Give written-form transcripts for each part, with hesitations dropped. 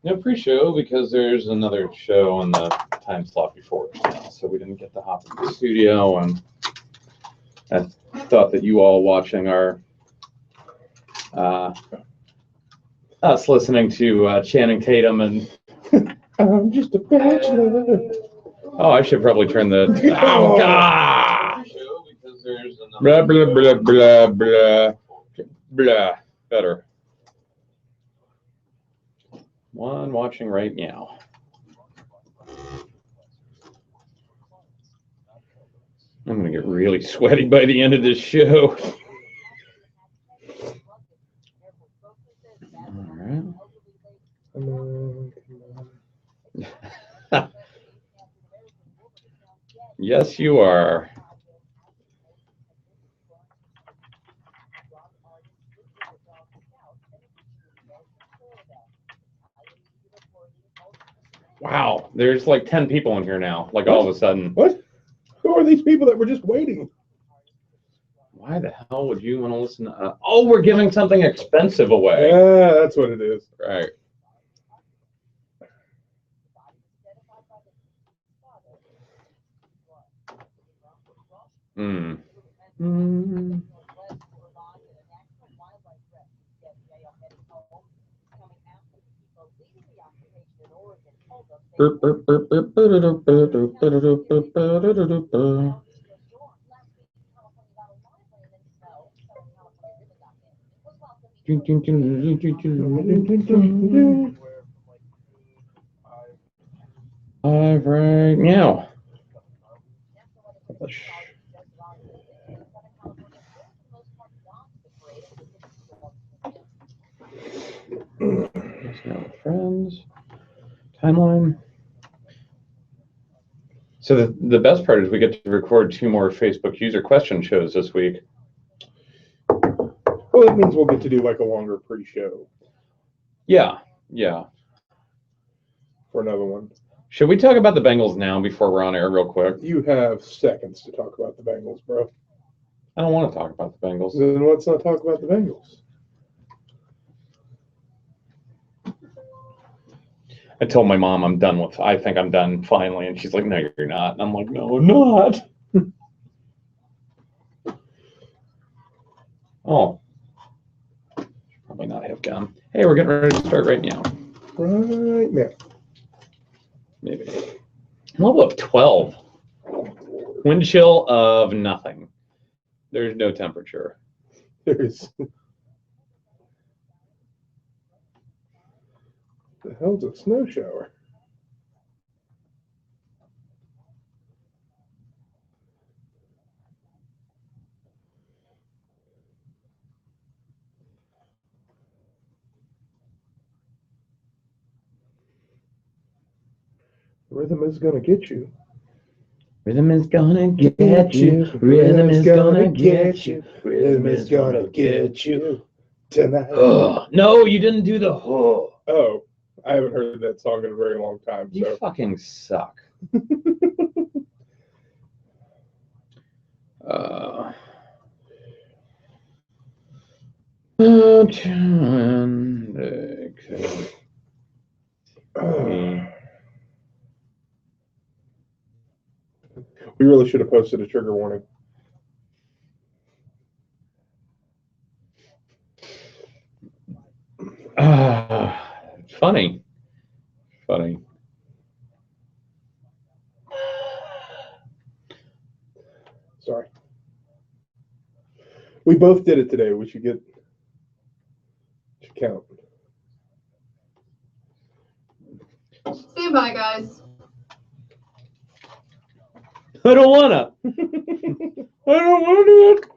No pre-show because there's another show in the time slot before us now, so we didn't get to hop into the studio, and I thought that you all watching our us listening to Channing Tatum and I'm just a bachelor. oh, I should probably turn the oh god blah blah blah blah blah blah better. One watching right now. I'm gonna get really sweaty by the end of this show. All right. Yes, you are. Wow, there's like 10 people in here now, like all of a sudden. What? Who are these people that were just waiting? Why the hell would you want to listen to... oh, we're giving something expensive away. Yeah, that's what it is. Right. Hmm. Mm. Live right now. Friends. Timeline. So the best part is we get to record 2 more Facebook user question shows this week. Well, that means we'll get to do like a longer pre-show. Yeah, yeah. For another one. Should we talk about the Bengals now before we're on air real quick? You have seconds to talk about the Bengals, bro. I don't want to talk about the Bengals. Then let's not talk about the Bengals. I told my mom I think I'm done finally, and she's like, no, you're not. And I'm like, no, I'm not. Oh. Probably not have gum. Hey, we're getting ready to start right now. Right now. Maybe. Level of 12. Wind chill of nothing. There's no temperature. There's... the hell's a snow shower? Rhythm is gonna get you. Rhythm is gonna get you. Rhythm is gonna get you. Rhythm is gonna get you tonight. No, you didn't do the oh. Oh, I haven't heard that song in a very long time. You so. fucking suck. We really should have posted a trigger warning. Funny. Sorry. We both did it today. We should count. Stand by, guys. I don't wanna. I don't want it.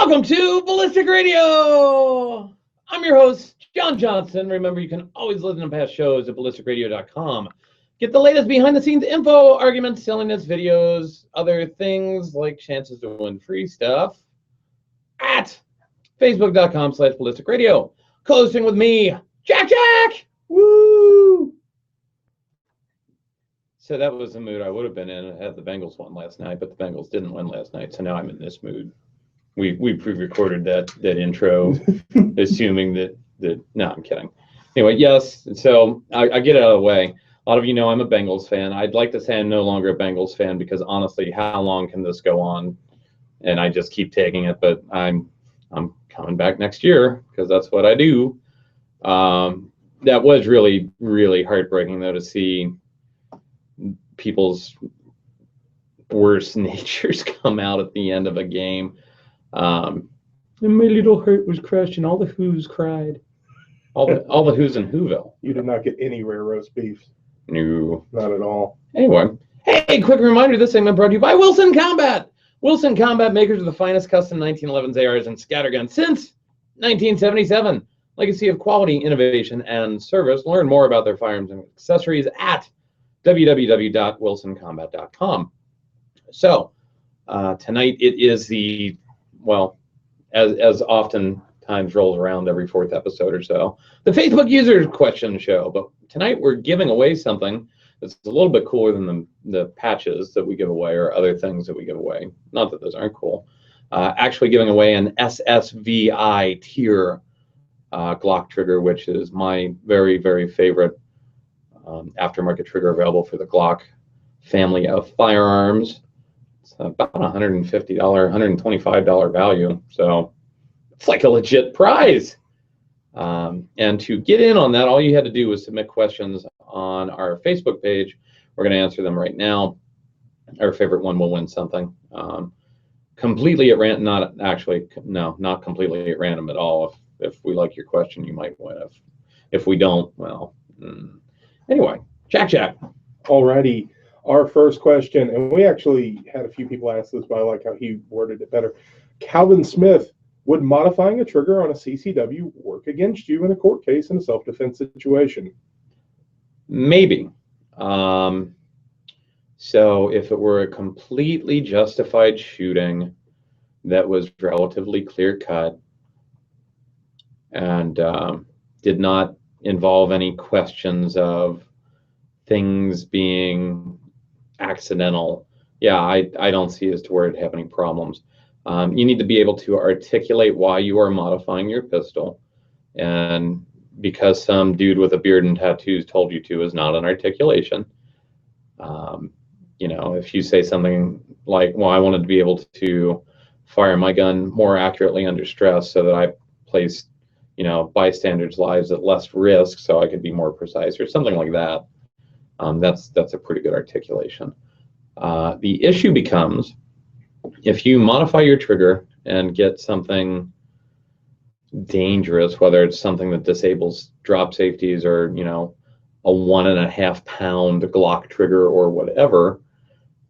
Welcome to Ballistic Radio. I'm your host, John Johnson. Remember, you can always listen to past shows at ballisticradio.com. Get the latest behind-the-scenes info, arguments, silliness, videos, other things like chances to win free stuff at facebook.com/ballisticradio. Co-hosting with me, Jack! Woo! So that was the mood I would have been in had the Bengals won last night, but the Bengals didn't win last night, so now I'm in this mood. We pre-recorded that intro, assuming that no, I'm kidding. Anyway, yes, so I get it out of the way. A lot of you know I'm a Bengals fan. I'd like to say I'm no longer a Bengals fan because honestly, how long can this go on? And I just keep taking it, but I'm coming back next year because that's what I do. That was really, really heartbreaking though to see people's worst natures come out at the end of a game. And my little heart was crushed, and all the Who's cried. All the Who's in Whoville. You did not get any rare roast beef. No. Not at all. Anyway, hey, quick reminder, this segment brought to you by Wilson Combat. Wilson Combat, makers of the finest custom 1911s, ARs, and scatterguns since 1977. Legacy of quality, innovation, and service. Learn more about their firearms and accessories at www.wilsoncombat.com. So, tonight it is the, well, as oftentimes rolls around every fourth episode or so, the Facebook user question show. But tonight we're giving away something that's a little bit cooler than the patches that we give away or other things that we give away. Not that those aren't cool. Actually giving away an SSVI Tyr Glock trigger, which is my very, very favorite aftermarket trigger available for the Glock family of firearms. It's about $150, $125 value. So it's like a legit prize. And to get in on that, all you had to do was submit questions on our Facebook page. We're going to answer them right now. Our favorite one will win something. Completely at random, not completely at random at all. If we like your question, you might win. If we don't, well, anyway, Jack. Alrighty, our first question, and we actually had a few people ask this, but I like how he worded it better. Calvin Smith, would modifying a trigger on a CCW work against you in a court case in a self-defense situation? Maybe. So if it were a completely justified shooting that was relatively clear-cut and did not involve any questions of things being accidental, yeah, I don't see as to where it'd have any problems. You need to be able to articulate why you are modifying your pistol, and because some dude with a beard and tattoos told you to is not an articulation. You know, if you say something like, well, I wanted to be able to fire my gun more accurately under stress so that I placed, you know, bystanders' lives at less risk so I could be more precise or something like that, that's a pretty good articulation. The issue becomes if you modify your trigger and get something dangerous, whether it's something that disables drop safeties or, you know, a 1.5 pound Glock trigger or whatever,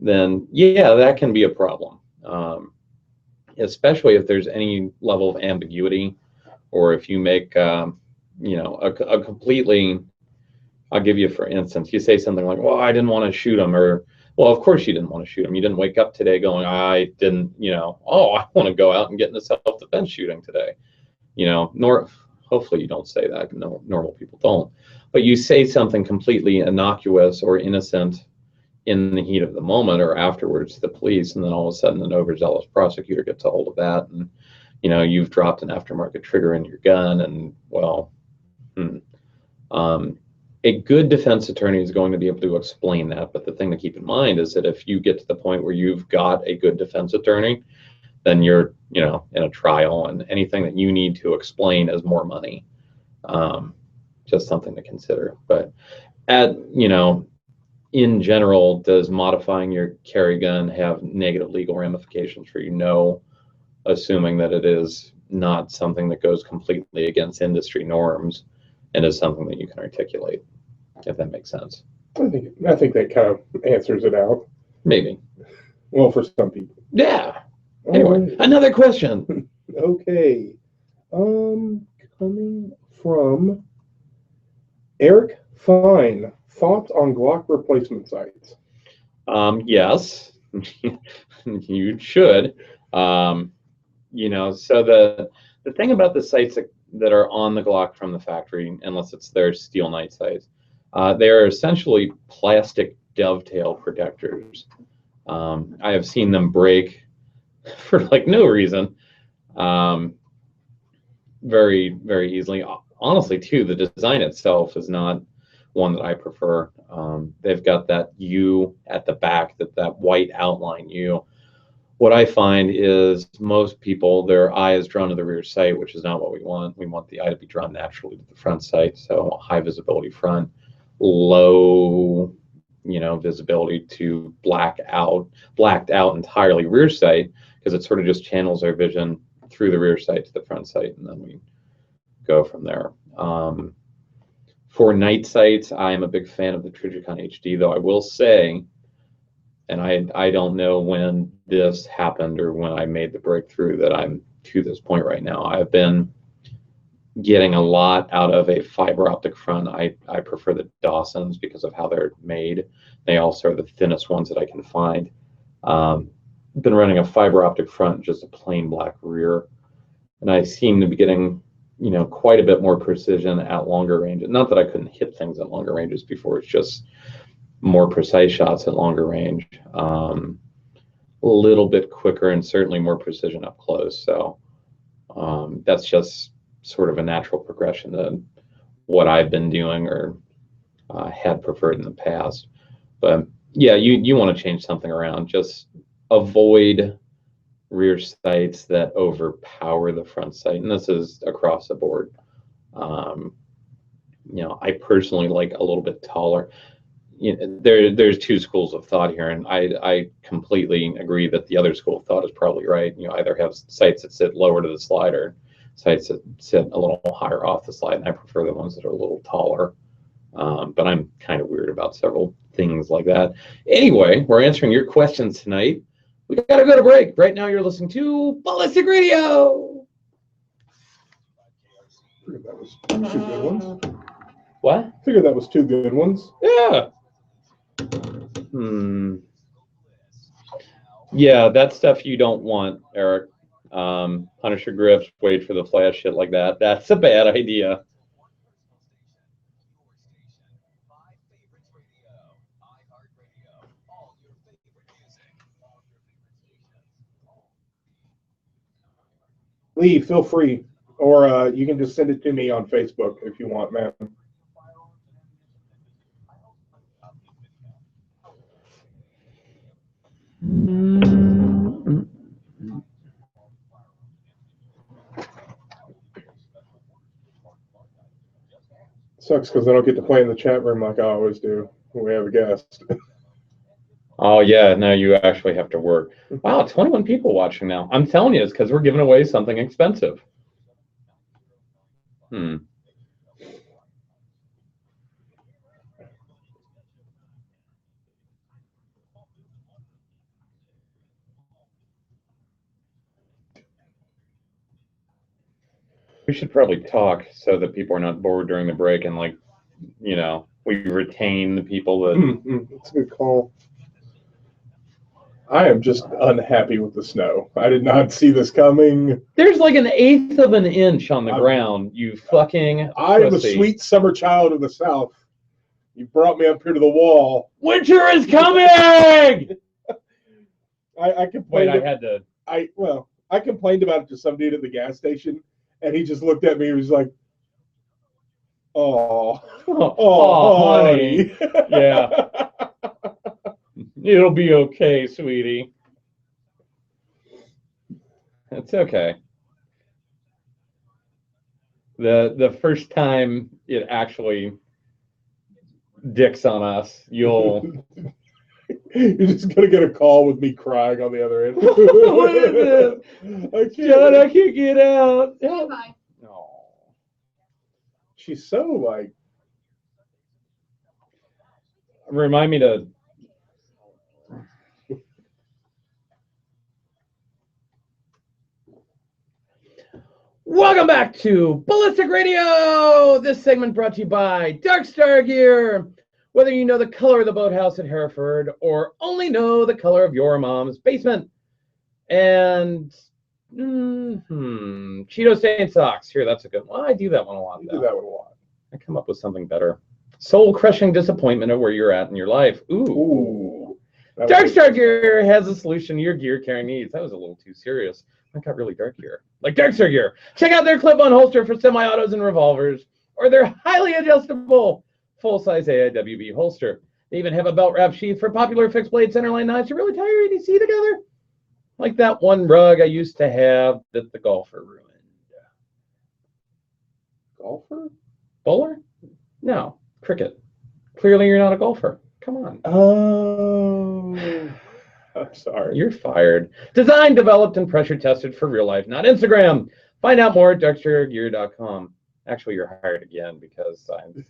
then yeah, that can be a problem. Especially if there's any level of ambiguity, or if you make, you know, a completely, I'll give you, for instance, you say something like, well, I didn't want to shoot him, or, well, of course you didn't want to shoot him. You didn't wake up today going, I didn't, you know, oh, I want to go out and get in a self-defense shooting today. You know, nor hopefully you don't say that. No, normal people don't. But you say something completely innocuous or innocent in the heat of the moment or afterwards to the police, and then all of a sudden an overzealous prosecutor gets a hold of that, and, you know, you've dropped an aftermarket trigger in your gun, and, well, a good defense attorney is going to be able to explain that. But the thing to keep in mind is that if you get to the point where you've got a good defense attorney, then you're, you know, in a trial, and anything that you need to explain is more money. Just something to consider. But you know, in general, does modifying your carry gun have negative legal ramifications for you? No, assuming that it is not something that goes completely against industry norms and is something that you can articulate, if that makes sense. I think that kind of answers it out. Maybe. Well, for some people. Yeah. Anyway, another question. Okay. Coming from Eric Fine. Thoughts on Glock replacement sights? Yes, you should. So the thing about the sights that are on the Glock from the factory, unless it's their steel night sights, they are essentially plastic dovetail protectors. I have seen them break for like no reason, very, very easily. Honestly, too, the design itself is not one that I prefer. They've got that U at the back, that white outline U. What I find is most people, their eye is drawn to the rear sight, which is not what we want. We want the eye to be drawn naturally to the front sight. So high visibility front, low, visibility to blacked out entirely rear sight, because it sort of just channels our vision through the rear sight to the front sight, and then we go from there. For night sights, I am a big fan of the Trijicon HD, though I will say, and I don't know when this happened or when I made the breakthrough that I'm to this point right now. I've been getting a lot out of a fiber optic front. I prefer the Dawsons because of how they're made. They also are the thinnest ones that I can find. Been running a fiber optic front, just a plain black rear, and I seem to be getting quite a bit more precision at longer ranges. Not that I couldn't hit things at longer ranges before, it's just more precise shots at longer range, a little bit quicker, and certainly more precision up close. So that's just sort of a natural progression to what I've been doing or had preferred in the past. But yeah, you want to change something around. Just avoid rear sights that overpower the front sight, and this is across the board. I personally like a little bit taller. There's two schools of thought here, and I completely agree that the other school of thought is probably right. You either have sights that sit lower to the slide or sights that sit a little higher off the slide, and I prefer the ones that are a little taller. But I'm kind of weird about several things like that. Anyway, we're answering your questions tonight. We got to go to break. Right now you're listening to Ballistic Radio. That was two good ones. What? Figured that was two good ones. Yeah. Yeah, that stuff you don't want, Eric. Punisher grips, wait for the flash, shit like that. That's a bad idea. Lee, feel free, or you can just send it to me on Facebook if you want, man. Sucks because I don't get to play in the chat room like I always do when we have a guest. Oh, yeah, no, you actually have to work. Wow, 21 people watching now. I'm telling you, it's because we're giving away something expensive. We should probably talk so that people are not bored during the break, and we retain the people that. That's a good call. I am just unhappy with the snow. I did not see this coming. There's like 1/8 of an inch on the ground. You fucking. I'm a sweet summer child of the South. You brought me up here to the wall. Winter is coming. I complained. Wait, I had to. I complained about it to some dude at the gas station, and he just looked at me. He was like, "Oh, honey." Yeah. It'll be okay, sweetie. It's okay. The first time it actually dicks on us, you're just gonna get a call with me crying on the other end. What is this? John, I can't get out. Say bye. No. She's so like. Remind me to. Welcome back to Ballistic Radio! This segment brought to you by Dark Star Gear. Whether you know the color of the boathouse at Hereford or only know the color of your mom's basement. And Cheeto stain socks. Here, that's a good one. I do that one a lot. You do that one a lot. I come up with something better. Soul-crushing disappointment of where you're at in your life. Ooh. Dark Star Gear has a solution to your gear carrying needs. That was a little too serious. That got really dark here. Like Dark Star Gear. Check out their clip-on holster for semi-autos and revolvers, or their highly adjustable full-size AIWB holster. They even have a belt wrap sheath for popular fixed blade centerline knives to really tie your EDC together. Like that one rug I used to have that the golfer ruined. Golfer? Bowler? No. Cricket. Clearly you're not a golfer. Come on. Oh. I'm sorry. You're fired. Designed, developed, and pressure tested for real life, not Instagram. Find out more at darkstargear.com. Actually, you're hired again because I'm...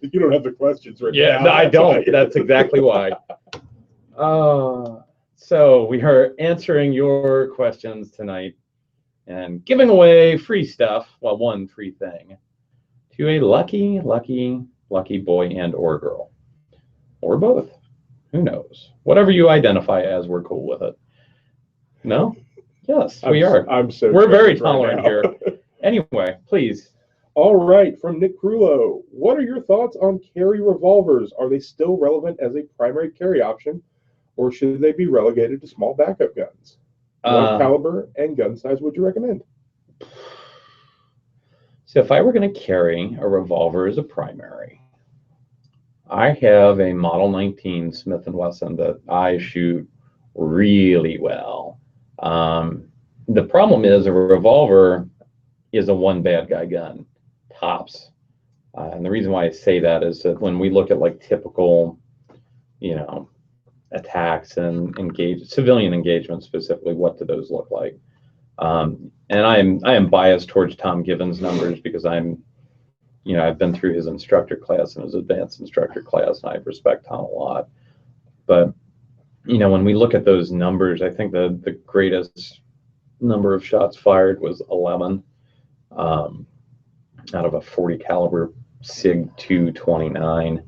You don't have the questions right now. Yeah, no, I don't. That's exactly why. So we are answering your questions tonight and giving away free stuff, well, one free thing, to a lucky boy and or girl. Or both. Who knows? Whatever you identify as, we're cool with it. No? Yes, we are. We're very tolerant here. Anyway, please. All right, from Nick Crulo. What are your thoughts on carry revolvers? Are they still relevant as a primary carry option, or should they be relegated to small backup guns? What caliber and gun size would you recommend? So if I were going to carry a revolver as a primary, I have a Model 19 Smith & Wesson that I shoot really well. The problem is a revolver is a one bad guy gun, tops. And the reason why I say that is that when we look at like typical, attacks and civilian engagement specifically, what do those look like? And I am biased towards Tom Given's numbers because I've been through his instructor class and his advanced instructor class, and I respect Tom a lot. But, when we look at those numbers, I think the greatest number of shots fired was 11 out of a 40 caliber SIG 229,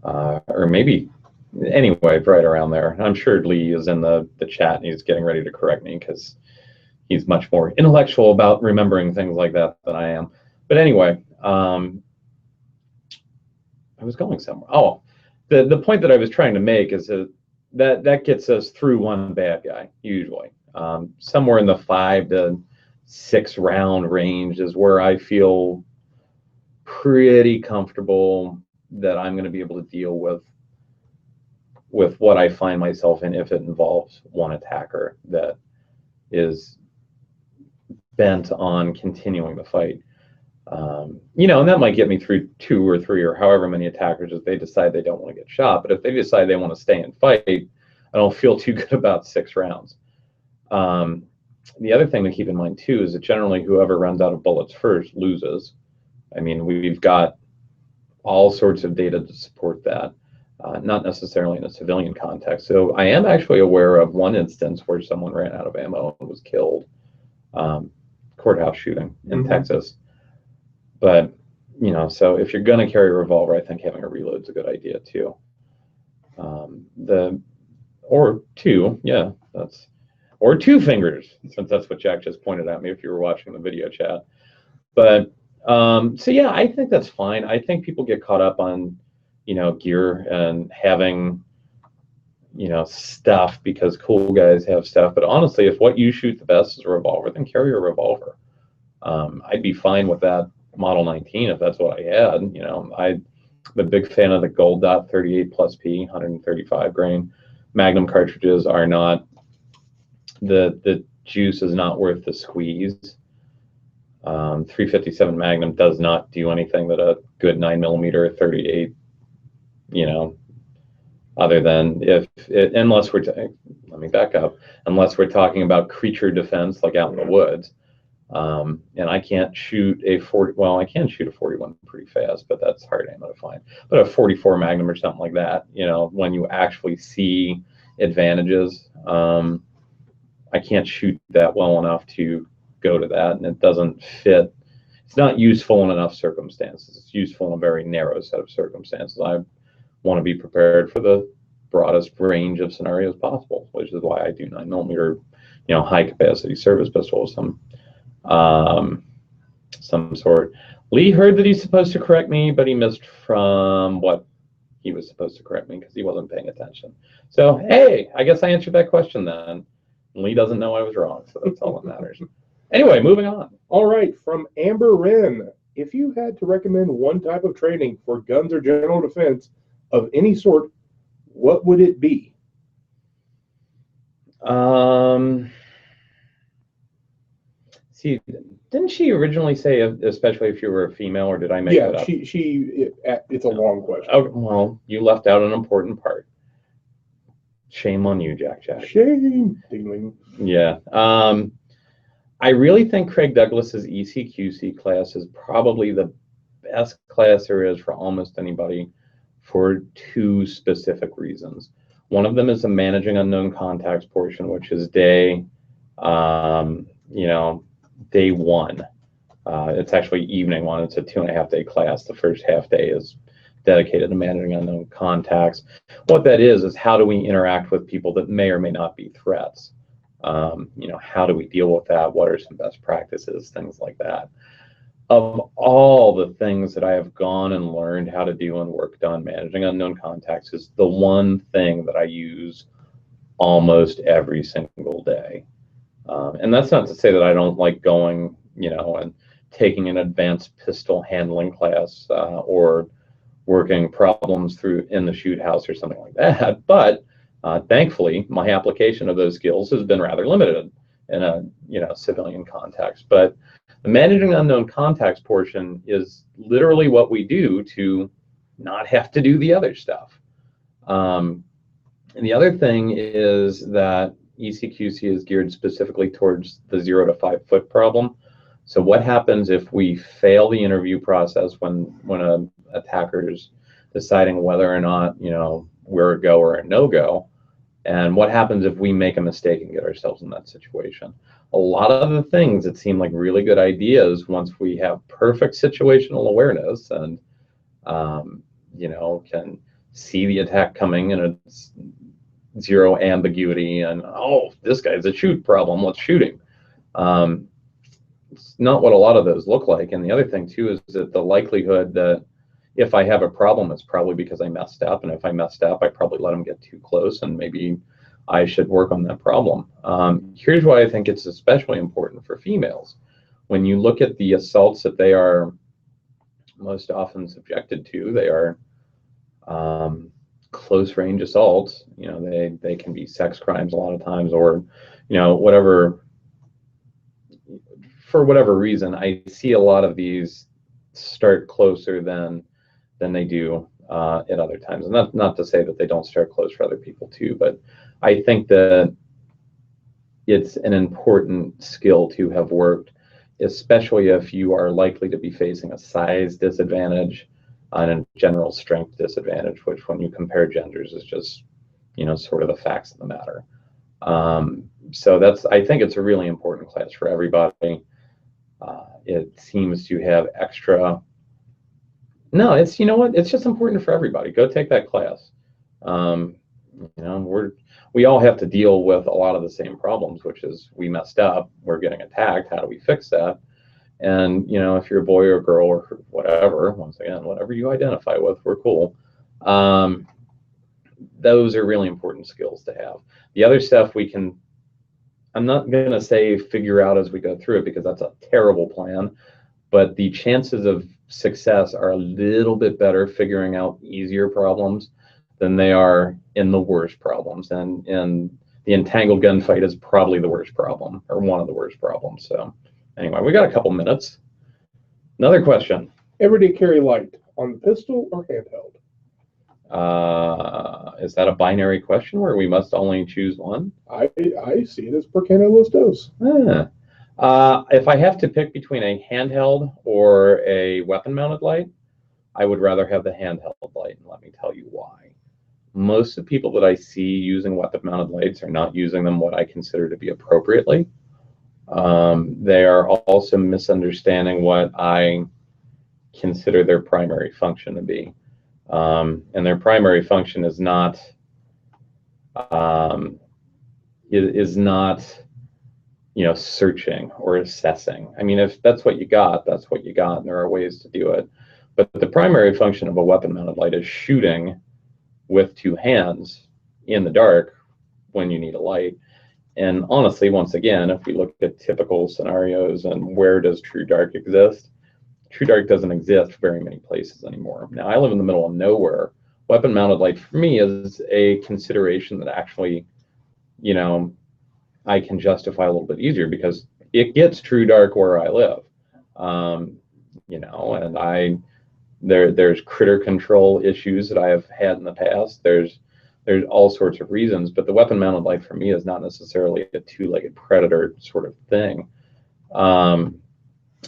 or maybe, anyway, right around there. I'm sure Lee is in the chat and he's getting ready to correct me because he's much more intellectual about remembering things like that than I am. But anyway, I was going somewhere. Oh, the point that I was trying to make is that gets us through one bad guy, usually. Somewhere in the 5 to 6 round range is where I feel pretty comfortable that I'm going to be able to deal with what I find myself in if it involves one attacker that is bent on continuing the fight. And that might get me through 2 or 3 or however many attackers if they decide they don't want to get shot. But if they decide they want to stay and fight, I don't feel too good about 6 rounds. The other thing to keep in mind, too, is that generally whoever runs out of bullets first loses. I mean, we've got all sorts of data to support that, not necessarily in a civilian context. So I am actually aware of one instance where someone ran out of ammo and was killed. Courthouse shooting in Texas. But, so if you're going to carry a revolver, I think having a reload's a good idea, too. Or 2, yeah, or 2 fingers, since that's what Jack just pointed at me if you were watching the video chat. But, so yeah, I think that's fine. I think people get caught up on, gear and having, stuff because cool guys have stuff. But honestly, if what you shoot the best is a revolver, then carry a revolver. I'd be fine with that Model 19 if that's what I had. I'm a big fan of the Gold Dot 38 plus P 135 grain. Magnum cartridges are not, the juice is not worth the squeeze. 357 Magnum does not do anything that a good 9mm 38, other than unless we're, let me back up, unless we're talking about creature defense, like out in the woods. And I can't shoot a 40, well, I can shoot a 41 pretty fast, but that's hard ammo to find. But a 44 Magnum or something like that, when you actually see advantages, I can't shoot that well enough to go to that, and it doesn't fit. It's not useful in enough circumstances. It's useful in a very narrow set of circumstances. I want to be prepared for the broadest range of scenarios possible, which is why I do 9mm, high capacity service pistols of some sort. Lee heard that he's supposed to correct me, but he missed from what he was supposed to correct me because he wasn't paying attention. So, hey, I guess I answered that question then. Lee doesn't know I was wrong, so that's all that matters. Anyway, moving on. All right, from Amber Wren. If you had to recommend one type of training for guns or general defense of any sort, what would it be? See, didn't she originally say, especially if you were a female, or did I make that up? It's a long question. Oh, well, you left out an important part. Shame on you, Jack. Shame. Ding. Yeah. I really think Craig Douglas's ECQC class is probably the best class there is for almost anybody for two specific reasons. One of them is the managing unknown contacts portion, which is day one. It's actually evening one. It's a 2.5-day class. The first half day is dedicated to managing unknown contacts. What that is how do we interact with people that may or may not be threats? How do we deal with that? What are some best practices? Things like that. Of all the things that I have gone and learned how to do and worked on, managing unknown contacts is the one thing that I use almost every single day. And that's not to say that I don't like going, and taking an advanced pistol handling class or working problems through in the shoot house or something like that. But thankfully, my application of those skills has been rather limited in a civilian context. But the managing unknown contacts portion is literally what we do to not have to do the other stuff. And the other thing is that ECQC is geared specifically towards the 0 to 5 foot problem. So what happens if we fail the interview process when an attacker is deciding whether or not we're a go or a no-go? And what happens if we make a mistake and get ourselves in that situation? A lot of the things that seem like really good ideas, once we have perfect situational awareness and can see the attack coming and it's zero ambiguity and, oh, this guy's a shoot problem, let's shoot him. It's not what a lot of those look like. And the other thing too is that the likelihood that if I have a problem, it's probably because I messed up. And if I messed up, I probably let them get too close and maybe I should work on that problem. Here's why I think it's especially important for females. When you look at the assaults that they are most often subjected to, they are close range assaults. They can be sex crimes a lot of times, or whatever. For whatever reason, I see a lot of these start closer than they do at other times. And not to say that they don't start close for other people too, but I think that it's an important skill to have worked, especially if you are likely to be facing a size disadvantage and a general strength disadvantage, which when you compare genders is just, sort of the facts of the matter. So I think it's a really important class for everybody. It seems to have extra. No, it's, it's just important for everybody. Go take that class. We all have to deal with a lot of the same problems, which is we messed up, we're getting attacked, how do we fix that? And, if you're a boy or a girl or whatever, once again, whatever you identify with, we're cool. Those are really important skills to have. The other stuff I'm not going to say figure out as we go through it, because that's a terrible plan, but the chances of success are a little bit better figuring out easier problems than they are in the worst problems. And the entangled gunfight is probably the worst problem, or one of the worst problems. So anyway, we got a couple minutes. Another question. Everyday carry light on the pistol or handheld? Is that a binary question where we must only choose one? I see it as per Cano Listos. If I have to pick between a handheld or a weapon-mounted light, I would rather have the handheld light, and let me tell you why. Most of the people that I see using weapon-mounted lights are not using them what I consider to be appropriately, They are also misunderstanding what I consider their primary function to be. And their primary function is not searching or assessing. I mean, if that's what you got, that's what you got, and there are ways to do it. But the primary function of a weapon-mounted light is shooting with two hands in the dark when you need a light. And honestly, once again, if we look at typical scenarios and where does true dark exist, true dark doesn't exist very many places anymore. Now, I live in the middle of nowhere. Weapon-mounted light for me is a consideration that actually, I can justify a little bit easier because it gets true dark where I live. And there's critter control issues that I have had in the past. There's all sorts of reasons, but the weapon-mounted light for me is not necessarily a two-legged predator sort of thing. The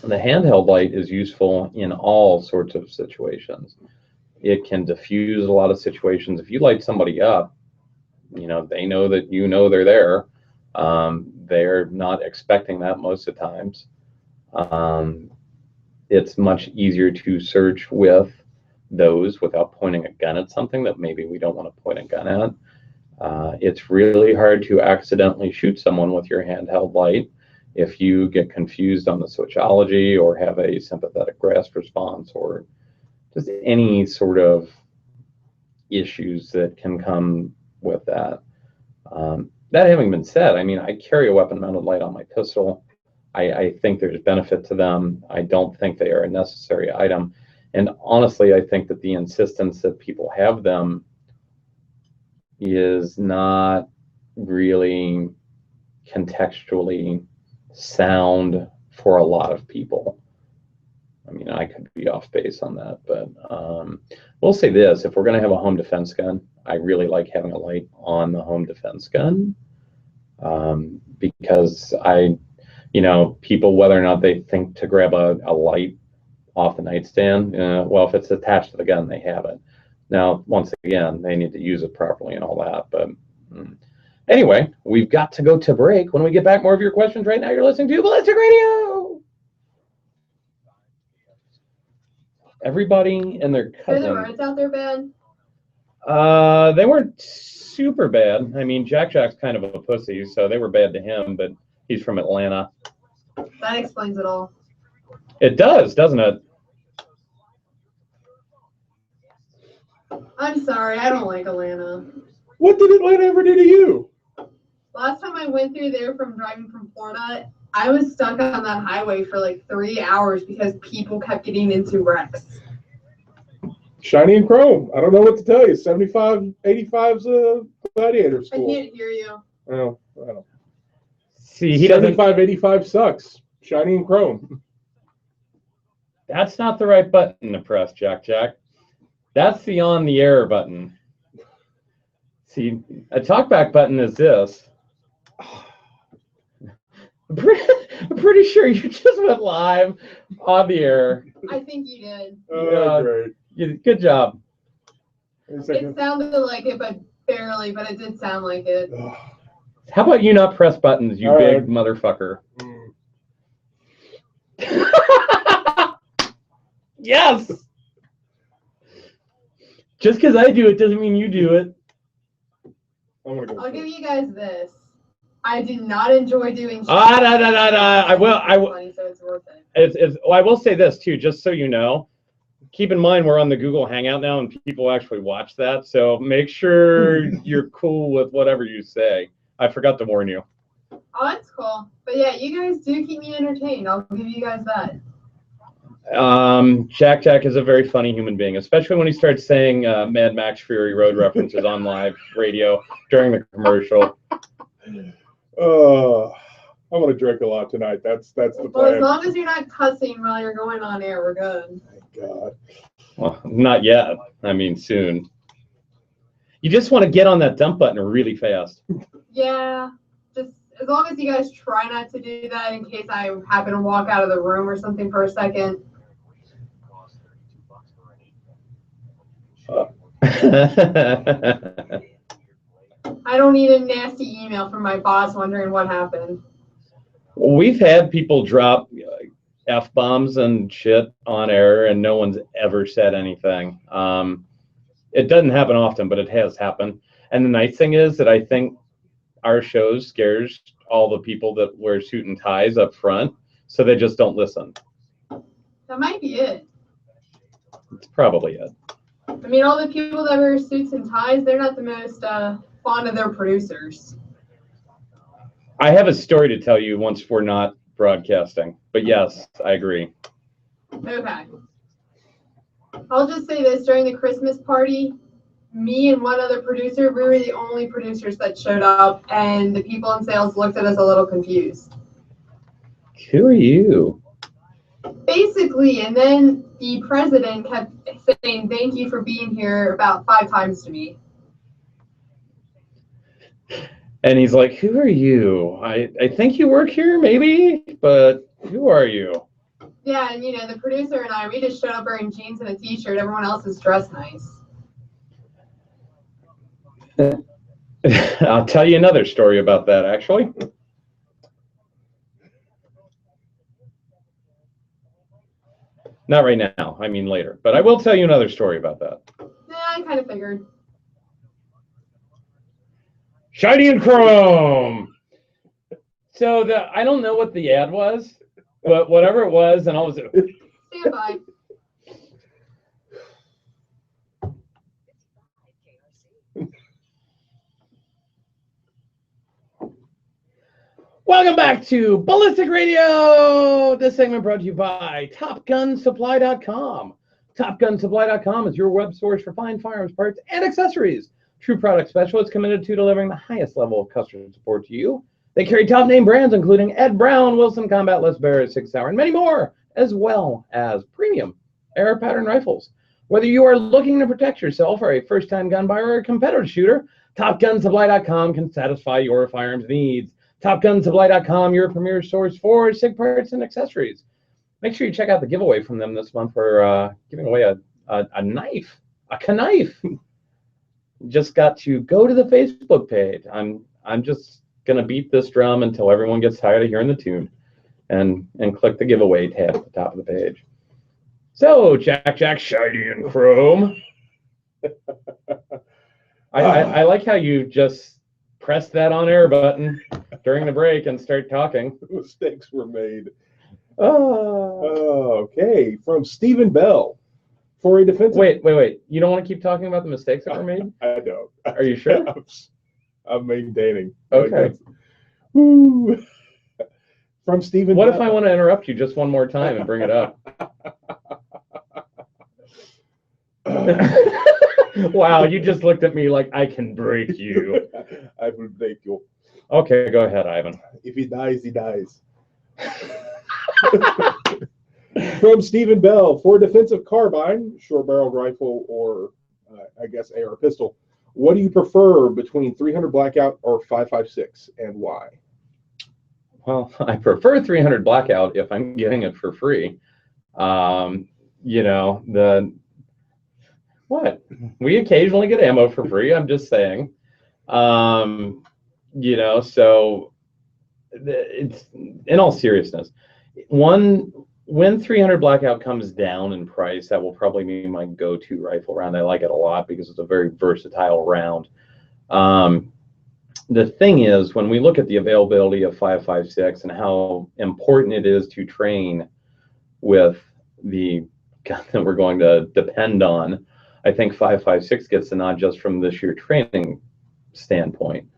handheld light is useful in all sorts of situations. It can diffuse a lot of situations. If you light somebody up, they know that they're there. They're not expecting that most of the times. It's much easier to search with those without pointing a gun at something that maybe we don't want to point a gun at. It's really hard to accidentally shoot someone with your handheld light if you get confused on the switchology or have a sympathetic grasp response or just any sort of issues that can come with that. That having been said, I mean, I carry a weapon-mounted light on my pistol. I think there's benefit to them. I don't think they are a necessary item. And honestly, I think that the insistence that people have them is not really contextually sound for a lot of people. I mean, I could be off base on that, but we'll say this. If we're going to have a home defense gun, I really like having a light on the home defense gun because people, whether or not they think to grab a light off the nightstand, well, if it's attached to the gun, they have it. Now, once again, they need to use it properly and all that. But anyway, we've got to go to break. When we get back, more of your questions. Right now, you're listening to Ballistic Radio. Everybody and their cousin. Are the birds out there bad? They weren't super bad. I mean, Jack's kind of a pussy, so they were bad to him, but he's from Atlanta. That explains it all. It does, doesn't it? I'm sorry, I don't like Atlanta. What did Atlanta ever do to you? Last time I went through there from driving from Florida, I was stuck on that highway for like 3 hours because people kept getting into wrecks. Shiny and chrome. I don't know what to tell you. 75, 85's a gladiator I school. can't hear you. Oh, I don't. See, he 75, 85 sucks. Shiny and chrome. That's not the right button to press, Jack. That's the on the air button. See, a talkback button is this. I'm pretty sure you just went live on the air. I think you did. Oh, great. Good job. It sounded like it, but barely, but it did sound like it. How about you not press buttons, you big motherfucker? Yes! Just because I do it doesn't mean you do it. I'll give you guys this. I do not enjoy doing shit. I will. Funny, so it's worth it. I will say this too, just so you know. Keep in mind we're on the Google Hangout now, and people actually watch that. So make sure you're cool with whatever you say. I forgot to warn you. Oh, that's cool. But yeah, you guys do keep me entertained. I'll give you guys that. Jack is a very funny human being, especially when he starts saying Mad Max Fury Road references on live radio during the commercial. I want to drink a lot tonight. That's the plan. Well, as long as you're not cussing while you're going on air, we're good. Thank God. Well, not yet. I mean, soon. You just want to get on that dump button really fast. Yeah, just as long as you guys try not to do that in case I happen to walk out of the room or something for a second. I don't need a nasty email from my boss wondering what happened. We've had people drop F-bombs and shit on air, and no one's ever said anything. It doesn't happen often, but it has happened. And the nice thing is that I think our show scares all the people that wear suit and ties up front, so they just don't listen. That might be it. It's probably it. I mean, all the people that wear suits and ties, they're not the most fond of their producers. I have a story to tell you once we're not broadcasting, but yes, I agree. Okay. I'll just say this, during the Christmas party, me and one other producer, we were the only producers that showed up, and the people in sales looked at us a little confused. Who are you? Basically, and then the president kept saying thank you for being here about 5 times to me. And he's like, who are you? I think you work here, maybe, but who are you? Yeah, and the producer and I, we just showed up wearing jeans and a t-shirt. Everyone else is dressed nice. I'll tell you another story about that, actually. Not right now, I mean later, but I will tell you another story about that. Yeah, I kind of figured. Shiny and chrome. So I don't know what the ad was, but whatever it was, and all of a sudden, Stand by. welcome back to Ballistic Radio. This segment brought to you by TopGunSupply.com. TopGunSupply.com is your web source for fine firearms parts and accessories. True product specialists committed to delivering the highest level of customer support to you. They carry top name brands including Ed Brown, Wilson Combat, Les Bear, Sig Sauer, and many more, as well as premium air pattern rifles. Whether you are looking to protect yourself or a first-time gun buyer or a competitive shooter, TopGunSupply.com can satisfy your firearms needs. TopGunSupply.com, your premier source for SIG parts and accessories. Make sure you check out the giveaway from them this month for giving away a knife, a knife. Just got to go to the Facebook page. I'm just gonna beat this drum until everyone gets tired of hearing the tune, and click the giveaway tab at the top of the page. So Jack, shiny and chrome. I like how you just press that on air button during the break and start talking. Mistakes were made. Okay, from Stephen Bell. For a defensive... Wait. You don't want to keep talking about the mistakes that were made? I don't. Are you sure? I'm maintaining. Okay. Woo. From Stephen What Bell. if I want to interrupt you just one more time and bring it up? Wow, you just looked at me like I can break you. I will break you. Okay, go ahead, Ivan. If he dies, he dies. From Stephen Bell, for a defensive carbine, short-barreled rifle, or I guess AR pistol, what do you prefer between 300 Blackout or 5.56, and why? Well, I prefer 300 Blackout if I'm getting it for free. We occasionally get ammo for free. I'm just saying. So it's, in all seriousness, when 300 Blackout comes down in price, that will probably be my go-to rifle round. I like it a lot because it's a very versatile round. The thing is, when we look at the availability of 5.56 and how important it is to train with the gun that we're going to depend on, I think 5.56 gets the nod just from the sheer training standpoint.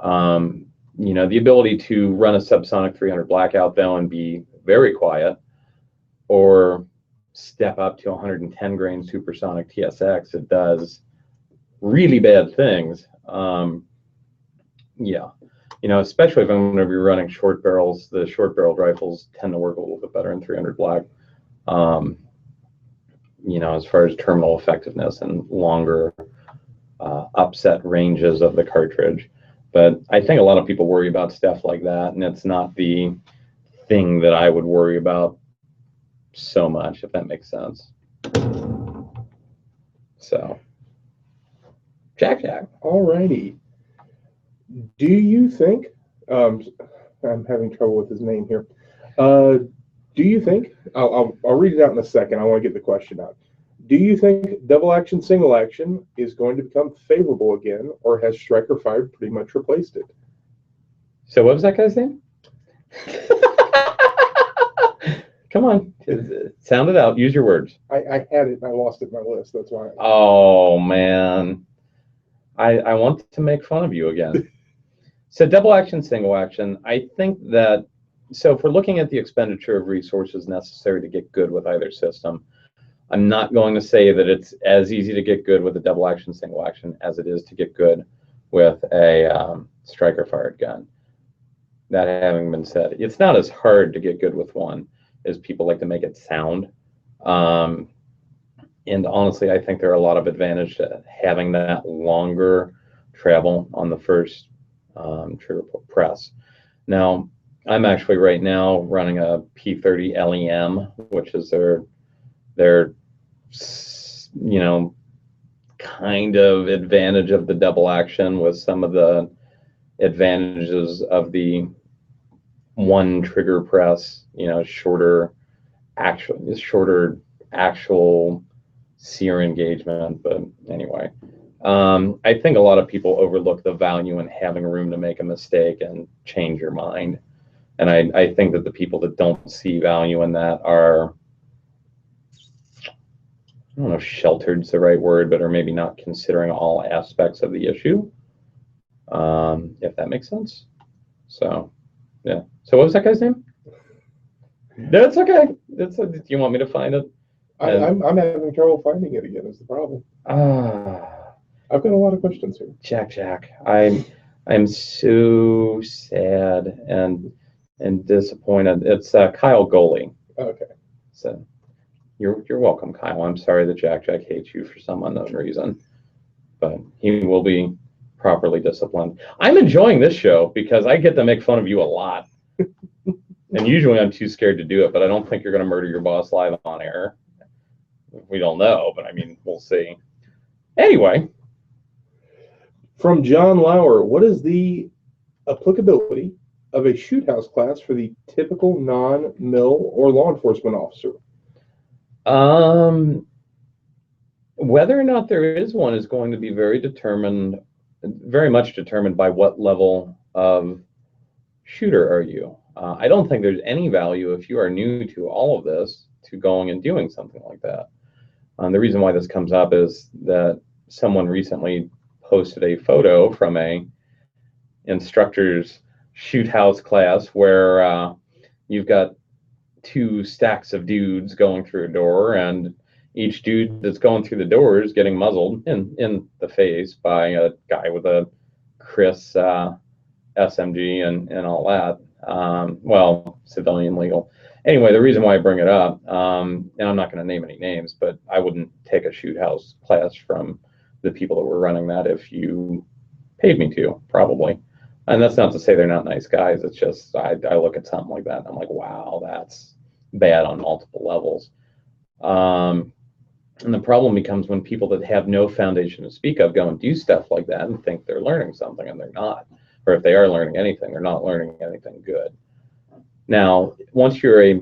The ability to run a subsonic 300 Blackout, though, and be very quiet, or step up to 110 grain supersonic TSX, it does really bad things. Especially if I'm going to be running short barrels, the short barreled rifles tend to work a little bit better in 300 Black. As far as terminal effectiveness and longer upset ranges of the cartridge. But I think a lot of people worry about stuff like that, and it's not the thing that I would worry about so much, if that makes sense. So, Jack. All righty. Do you think, I'm having trouble with his name here. Do you think, I'll read it out in a second. I want to get the question out. Do you think double action, single action is going to become favorable again, or has striker fire pretty much replaced it? So what was that guy's name? Come on, sound it out. Use your words. I had it and I lost it in my list. That's why. Oh, man. I want to make fun of you again. So double action, single action, I think that, so if we're looking at the expenditure of resources necessary to get good with either system, I'm not going to say that it's as easy to get good with a double action, single action as it is to get good with a striker fired gun. That having been said, it's not as hard to get good with one as people like to make it sound. And honestly, I think there are a lot of advantage to having that longer travel on the first trigger press. Now, I'm actually right now running a P30 LEM, which is their you know, kind of advantage of the double action with some of the advantages of the one trigger press, you know, shorter actual sear engagement. But anyway, I think a lot of people overlook the value in having room to make a mistake and change your mind. And I think that the people that don't see value in that are, I don't know if sheltered is the right word, but are maybe not considering all aspects of the issue, if that makes sense. So, yeah. So what was that guy's name? That's okay. Do you want me to find it? I'm having trouble finding it again is the problem. I've got a lot of questions here. Jack. I'm so sad and disappointed. It's Kyle Goley. Okay. So you're welcome, Kyle. I'm sorry that Jack hates you for some unknown reason, but he will be properly disciplined. I'm enjoying this show because I get to make fun of you a lot. And usually I'm too scared to do it, but I don't think you're going to murder your boss live on air. We don't know, but I mean, we'll see. Anyway. From John Lauer, what is the applicability of a shoot house class for the typical non-mill or law enforcement officer? Whether or not there is one is going to be very much determined by what level of shooter are you. I don't think there's any value if you are new to all of this to going and doing something like that. The reason why this comes up is that someone recently posted a photo from a instructor's shoot house class where you've got two stacks of dudes going through a door, and each dude that's going through the door is getting muzzled in the face by a guy with a Chris SMG and all that. Well, civilian legal. Anyway, the reason why I bring it up, and I'm not going to name any names, but I wouldn't take a shoot house class from the people that were running that if you paid me to, probably. And that's not to say they're not nice guys. It's just I look at something like that and I'm like, wow, that's bad on multiple levels. And the problem becomes when people that have no foundation to speak of go and do stuff like that and think they're learning something and they're not. Or if they are learning anything, they're not learning anything good. Now, once you're a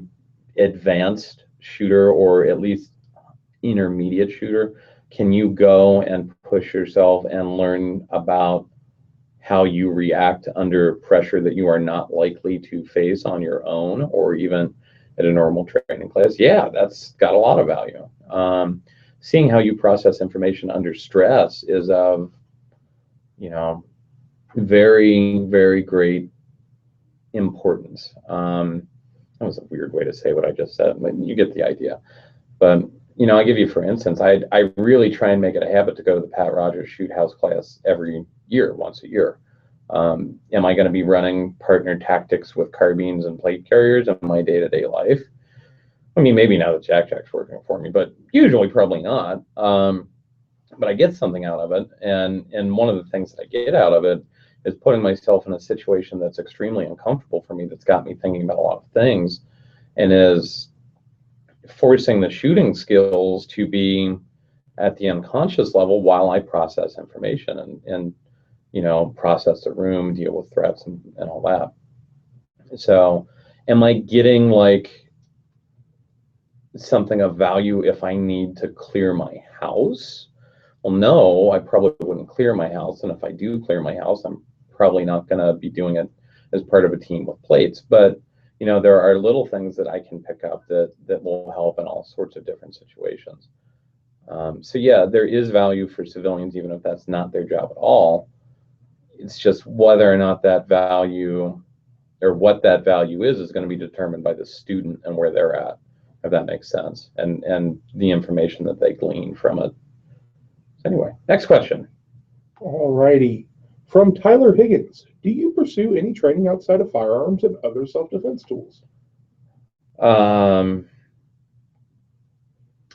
advanced shooter or at least intermediate shooter, can you go and push yourself and learn about how you react under pressure that you are not likely to face on your own or even at a normal training class? Yeah, that's got a lot of value. Seeing how you process information under stress is of, very, very great importance. That was a weird way to say what I just said, but you get the idea. But, I give you, for instance, I really try and make it a habit to go to the Pat Rogers shoot house class every year, once a year. Am I going to be running partner tactics with carbines and plate carriers in my day-to-day life? I mean, maybe now that Jack's working for me, but usually probably not. But I get something out of it, and one of the things that I get out of it is putting myself in a situation that's extremely uncomfortable for me, that's got me thinking about a lot of things, and is forcing the shooting skills to be at the unconscious level while I process information and process the room, deal with threats and all that. So am I getting like something of value if I need to clear my house? Well, no, I probably wouldn't clear my house. And if I do clear my house, I'm probably not going to be doing it as part of a team with plates. But, you know, there are little things that I can pick up that will help in all sorts of different situations. So yeah, there is value for civilians, even if that's not their job at all. It's just whether or not that value or what that value is going to be determined by the student and where they're at, if that makes sense, and the information that they glean from it. Anyway, next question. All righty. From Tyler Higgins, do you pursue any training outside of firearms and other self-defense tools?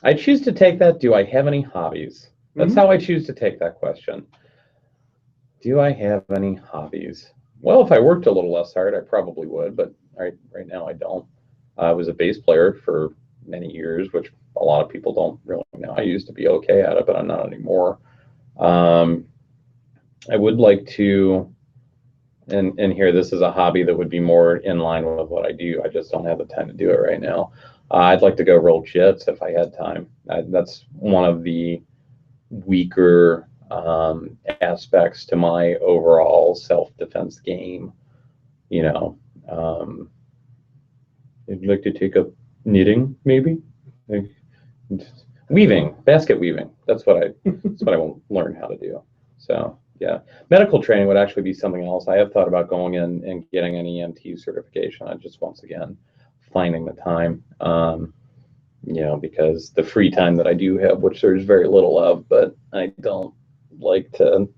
I choose to take that. Do I have any hobbies? That's how I choose to take that question. Do I have any hobbies? Well, if I worked a little less hard, I probably would, but right now I don't. I was a bass player for many years, which a lot of people don't really know. I used to be okay at it, but I'm not anymore. I would like to, and here, this is a hobby that would be more in line with what I do. I just don't have the time to do it right now. I'd like to go roll jits if I had time. That's one of the weaker aspects to my overall self-defense game. You know, I'd like to take up knitting, maybe. Weaving, basket weaving. That's what I will learn how to do. So yeah, medical training would actually be something else. I have thought about going in and getting an EMT certification. I just, once again, finding the time. You know, because the free time that I do have, which there's very little of, but I don't like to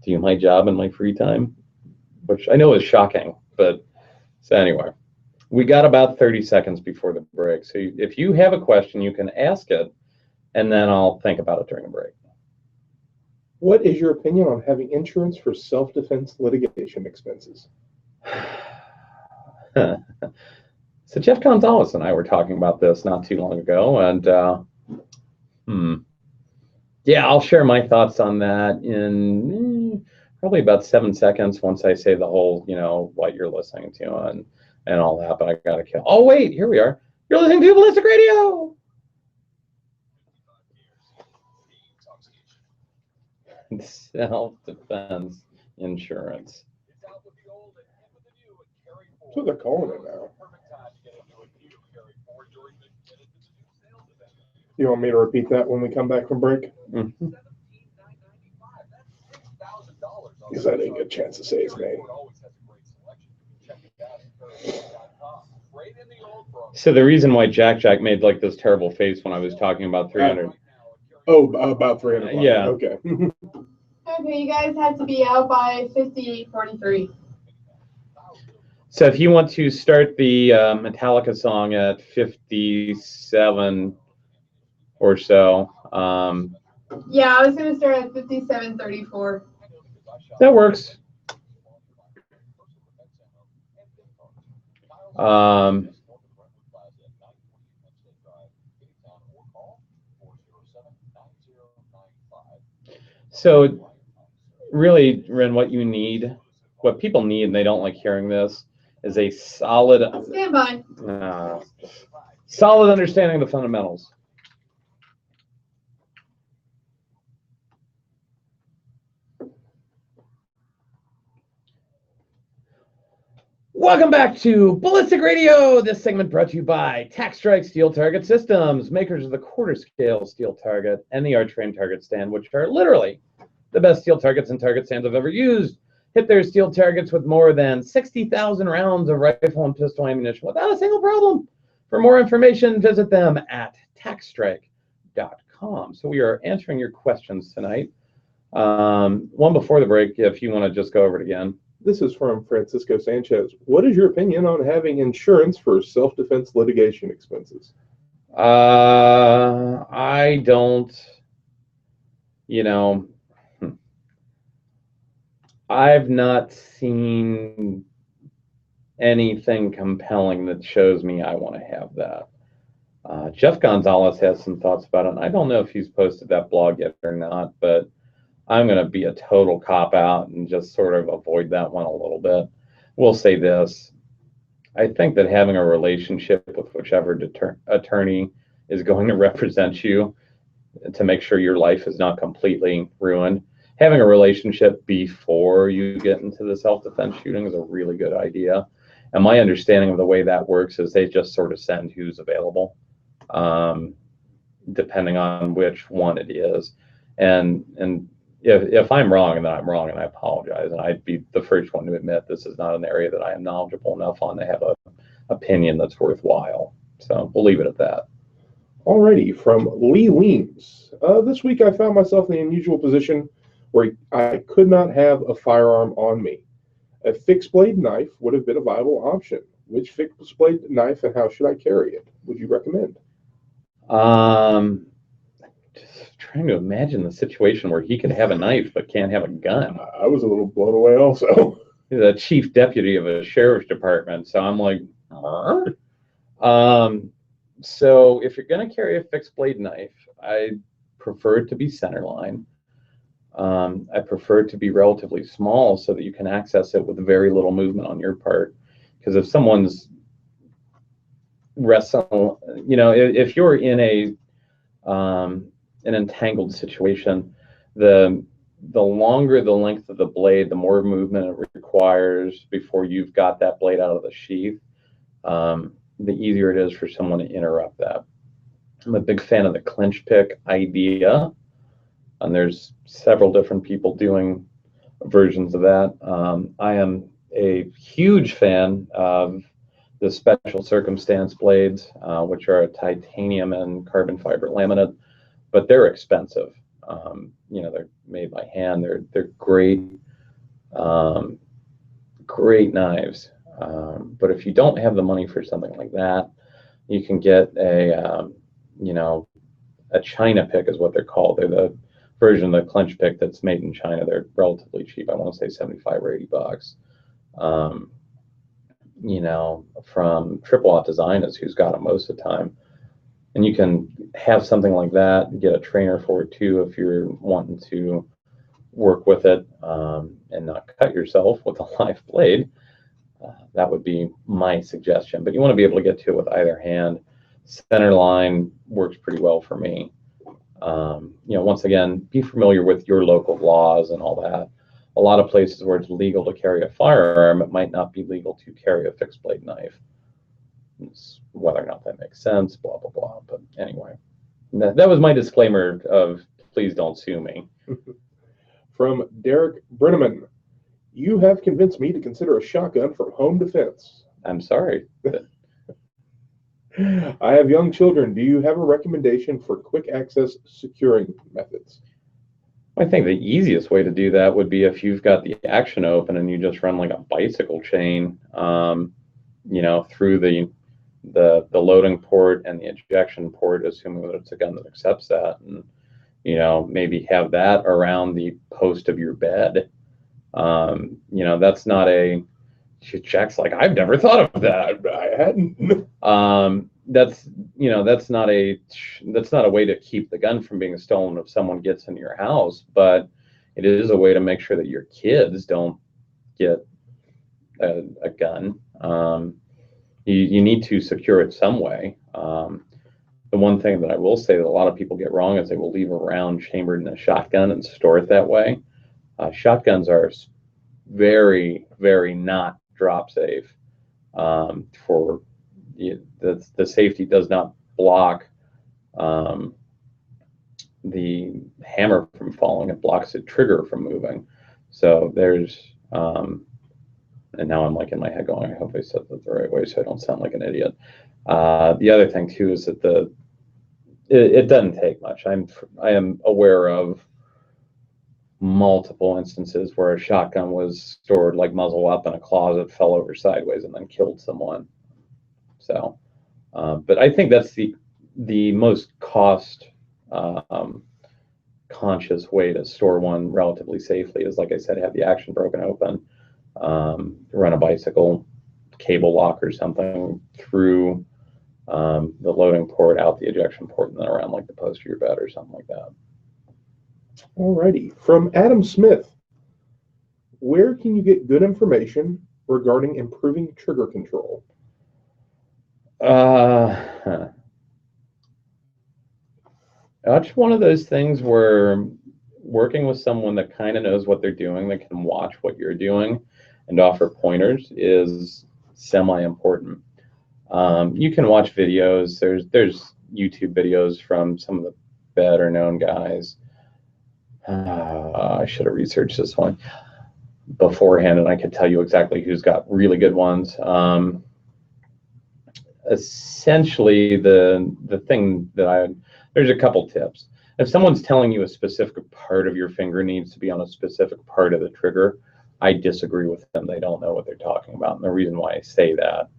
do my job in my free time, which I know is shocking. But so anyway, we got about 30 seconds before the break. So if you have a question, you can ask it, and then I'll think about it during the break. What is your opinion on having insurance for self-defense litigation expenses? So Jeff Gonzalez and I were talking about this not too long ago, and yeah, I'll share my thoughts on that in probably about 7 seconds once I say the whole, you know, what you're listening to and all that. But I gotta kill. Oh wait, here we are. You're listening to Ballistic Radio. Self-defense insurance. That's what they're calling it now. You want me to repeat that when we come back from break? Because I didn't get a chance to say his name. So the reason why Jack made like this terrible face when I was talking about 300. Oh, about 300. Yeah. Okay. Okay, you guys have to be out by 58:43. So if you want to start the Metallica song at 57 or so. Yeah, I was going to start at 57:34. That works. So really, Ren, what people need, and they don't like hearing this, is a solid understanding of the fundamentals. Welcome back to Ballistic Radio. This segment brought to you by Tac Strike Steel Target Systems, makers of the quarter scale steel target and the arch frame target stand, which are literally the best steel targets and target stands I've ever used. Hit their steel targets with more than 60,000 rounds of rifle and pistol ammunition without a single problem. For more information, visit them at tacstrike.com. So we are answering your questions tonight. One before the break, if you want to just go over it again. This is from Francisco Sanchez. What is your opinion on having insurance for self-defense litigation expenses? I don't, you know, I've not seen anything compelling that shows me I want to have that. Jeff Gonzalez has some thoughts about it, and I don't know if he's posted that blog yet or not, but I'm going to be a total cop-out and just sort of avoid that one a little bit. We'll say this. I think that having a relationship with whichever attorney is going to represent you to make sure your life is not completely ruined, having a relationship before you get into the self-defense shooting is a really good idea. And my understanding of the way that works is they just sort of send who's available, depending on which one it is. And if I'm wrong, then I'm wrong, and I apologize. And I'd be the first one to admit this is not an area that I am knowledgeable enough on to have an opinion that's worthwhile. So we'll leave it at that. Alrighty, from Lee Weems. This week I found myself in the unusual position where I could not have a firearm on me. A fixed blade knife would have been a viable option. Which fixed blade knife and how should I carry it? Would you recommend? Just trying to imagine the situation where he could have a knife but can't have a gun. I was a little blown away also. He's a chief deputy of a sheriff's department, so I'm like, so if you're going to carry a fixed blade knife, I prefer it to be centerline. I prefer it to be relatively small so that you can access it with very little movement on your part. Because if someone's wrestling, if you're in an entangled situation, the longer the length of the blade, the more movement it requires before you've got that blade out of the sheath, the easier it is for someone to interrupt that. I'm a big fan of the clinch pick idea, and there's several different people doing versions of that. I am a huge fan of the special circumstance blades, which are a titanium and carbon fiber laminate, but they're expensive. They're made by hand. They're great, great knives. But if you don't have the money for something like that, you can get a China pick is what they're called. They're the version of the clinch pick that's made in China. They're relatively cheap. I want to say 75 or 80 bucks. From Triple Aught Design is who's got them most of the time. And you can have something like that and get a trainer for it too if you're wanting to work with it and not cut yourself with a live blade. That would be my suggestion. But you want to be able to get to it with either hand. Center line works pretty well for me. Once again, be familiar with your local laws and all that. A lot of places where it's legal to carry a firearm, it might not be legal to carry a fixed blade knife. It's whether or not that makes sense, blah, blah, blah. But anyway, that was my disclaimer of please don't sue me. From Derek Brenneman. You have convinced me to consider a shotgun for home defense. I'm sorry. I have young children. Do you have a recommendation for quick access securing methods? I think the easiest way to do that would be if you've got the action open and you just run like a bicycle chain, through the loading port and the ejection port, assuming that it's a gun that accepts that, and maybe have that around the post of your bed. That's not a. Jack's like, I've never thought of that. I hadn't. That's not a way to keep the gun from being stolen if someone gets into your house, but it is a way to make sure that your kids don't get a gun. You need to secure it some way. The one thing that I will say that a lot of people get wrong is they will leave a round chambered in a shotgun and store it that way. Shotguns are very, very not drop safe. For the safety does not block the hammer from falling. It blocks the trigger from moving. So there's and now I'm like in my head going, I hope I said that the right way so I don't sound like an idiot. The other thing too is that it doesn't take much. I am aware of multiple instances where a shotgun was stored like muzzle up in a closet, fell over sideways, and then killed someone. So, but I think that's the most cost conscious way to store one relatively safely is, like I said, have the action broken open, run a bicycle cable lock or something through the loading port, out the ejection port, and then around like the post of your bed or something like that. Alrighty. From Adam Smith. Where can you get good information regarding improving trigger control? That's one of those things where working with someone that kind of knows what they're doing, that can watch what you're doing and offer pointers is semi-important. You can watch videos. There's YouTube videos from some of the better known guys. I should have researched this one beforehand, and I could tell you exactly who's got really good ones. Essentially, the thing that there's a couple tips. If someone's telling you a specific part of your finger needs to be on a specific part of the trigger, I disagree with them. They don't know what they're talking about. And the reason why I say that,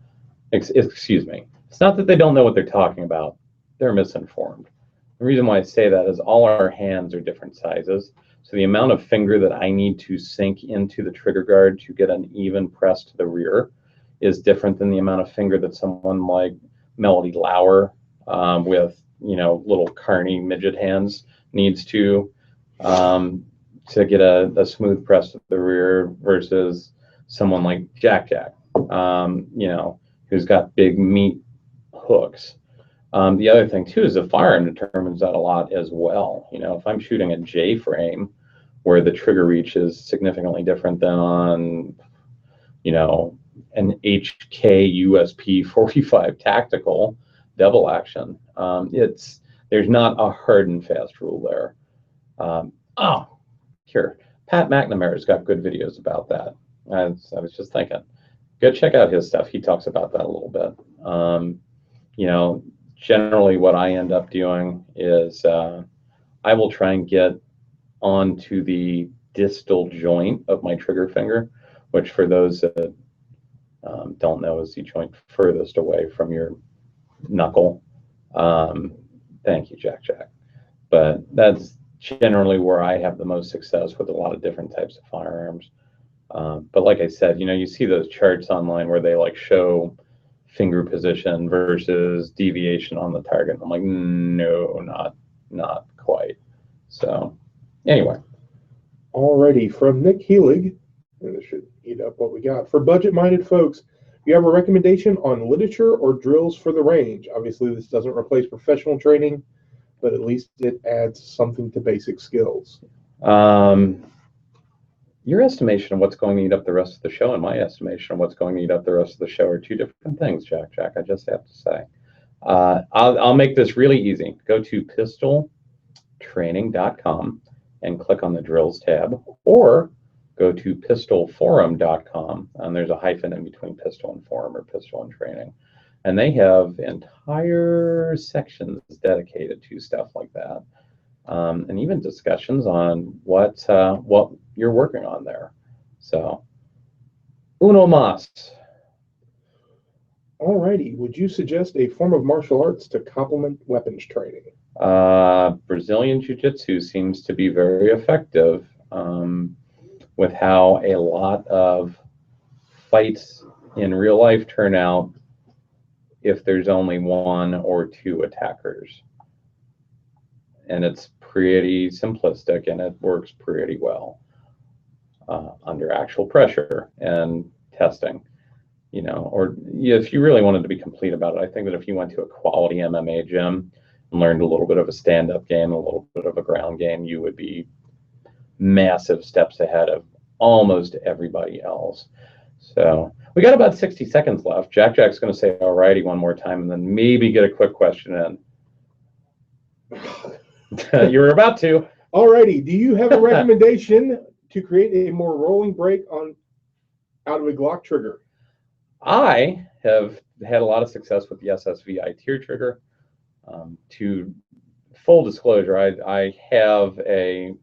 excuse me, it's not that they don't know what they're talking about. They're misinformed. The reason why I say that is all our hands are different sizes. So the amount of finger that I need to sink into the trigger guard to get an even press to the rear is different than the amount of finger that someone like Melody Lauer with, you know, little carny midget hands needs to get a smooth press to the rear versus someone like Jack, you know, who's got big meat hooks. The other thing too is the firearm determines that a lot as well. You know, if I'm shooting a J frame where the trigger reach is significantly different than on, you know, an HK USP 45 tactical double action, there's not a hard and fast rule there. Here, Pat McNamara's got good videos about that. I was just thinking, go check out his stuff. He talks about that a little bit. You know, generally what I end up doing is I will try and get onto the distal joint of my trigger finger, which for those that don't know is the joint furthest away from your knuckle. Thank you, Jack. But that's generally where I have the most success with a lot of different types of firearms. But like I said, you know, you see those charts online where they like show finger position versus deviation on the target. I'm like, no, not quite. So anyway. Alrighty, from Nick Heelig, and this should eat up what we got. For budget-minded folks, do you have a recommendation on literature or drills for the range? Obviously, this doesn't replace professional training, but at least it adds something to basic skills. Your estimation of what's going to eat up the rest of the show and my estimation of what's going to eat up the rest of the show are two different things, Jack. I just have to say. I'll make this really easy. Go to pistoltraining.com and click on the drills tab, or go to pistolforum.com, and there's a hyphen in between pistol and forum or pistol and training. And they have entire sections dedicated to stuff like that. And even discussions on what you're working on there. So, uno mas. Alrighty, would you suggest a form of martial arts to complement weapons training? Brazilian Jiu-Jitsu seems to be very effective with how a lot of fights in real life turn out if there's only one or two attackers. And it's pretty simplistic and it works pretty well under actual pressure and testing, you know. Or if you really wanted to be complete about it, I think that if you went to a quality MMA gym and learned a little bit of a stand-up game, a little bit of a ground game, you would be massive steps ahead of almost everybody else. So we got about 60 seconds left. Jack's going to say alrighty one more time and then maybe get a quick question in. You were about to. Alrighty, do you have a recommendation to create a more rolling break out of a Glock trigger? I have had a lot of success with the SSVI Tyr Trigger. To full disclosure, I have a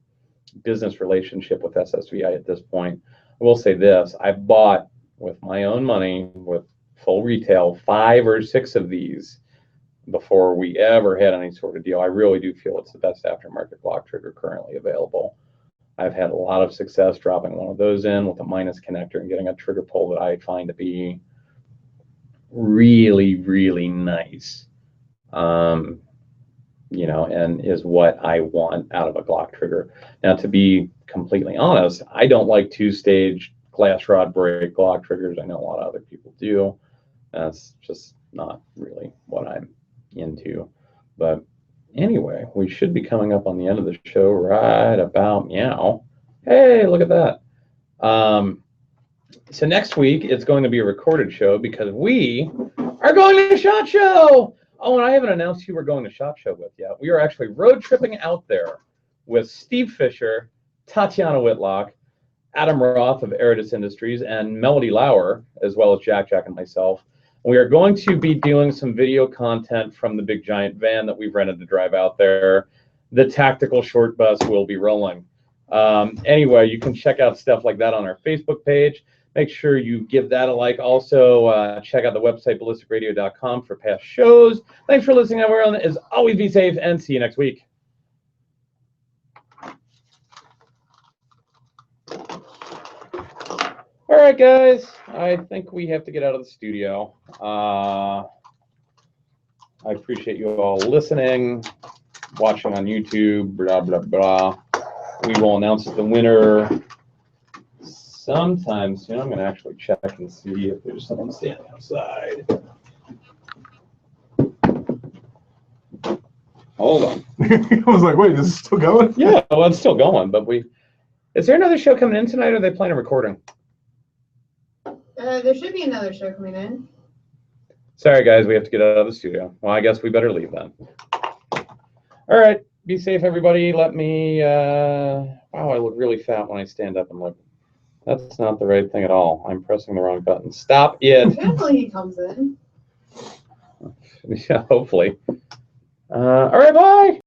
business relationship with SSVI at this point. I will say this, I bought with my own money, with full retail, 5 or 6 of these before we ever had any sort of deal. I really do feel it's the best aftermarket Glock trigger currently available. I've had a lot of success dropping one of those in with a minus connector and getting a trigger pull that I find to be really, really nice. You know, and is what I want out of a Glock trigger. Now, to be completely honest, I don't like 2-stage glass rod break Glock triggers. I know a lot of other people do. That's just not really what I'm into. But anyway, we should be coming up on the end of the show right about meow. Hey, look at that. So next week, it's going to be a recorded show because we are going to SHOT Show. Oh, and I haven't announced who we're going to SHOT Show with yet. We are actually road tripping out there with Steve Fisher, Tatiana Whitlock, Adam Roth of Eridus Industries, and Melody Lauer, as well as Jack and myself. We are going to be doing some video content from the big giant van that we've rented to drive out there. The tactical short bus will be rolling. Anyway, you can check out stuff like that on our Facebook page. Make sure you give that a like. Also, check out the website, ballisticradio.com, for past shows. Thanks for listening, everyone. As always, be safe, and see you next week. All right, guys. I think we have to get out of the studio. I appreciate you all listening, watching on YouTube, blah, blah, blah. We will announce the winner sometime soon. I'm going to actually check and see if there's someone standing outside. Hold on. I was like, wait, is this still going? Yeah, well, it's still going, but is there another show coming in tonight, or are they playing a recording? There should be another show coming in. Sorry, guys, we have to get out of the studio. Well, I guess we better leave then. All right, be safe, everybody. Let me, wow, I look really fat when I stand up. I'm like, that's not the right thing at all. I'm pressing the wrong button. Stop it. Hopefully he comes in. Yeah, hopefully. All right, bye.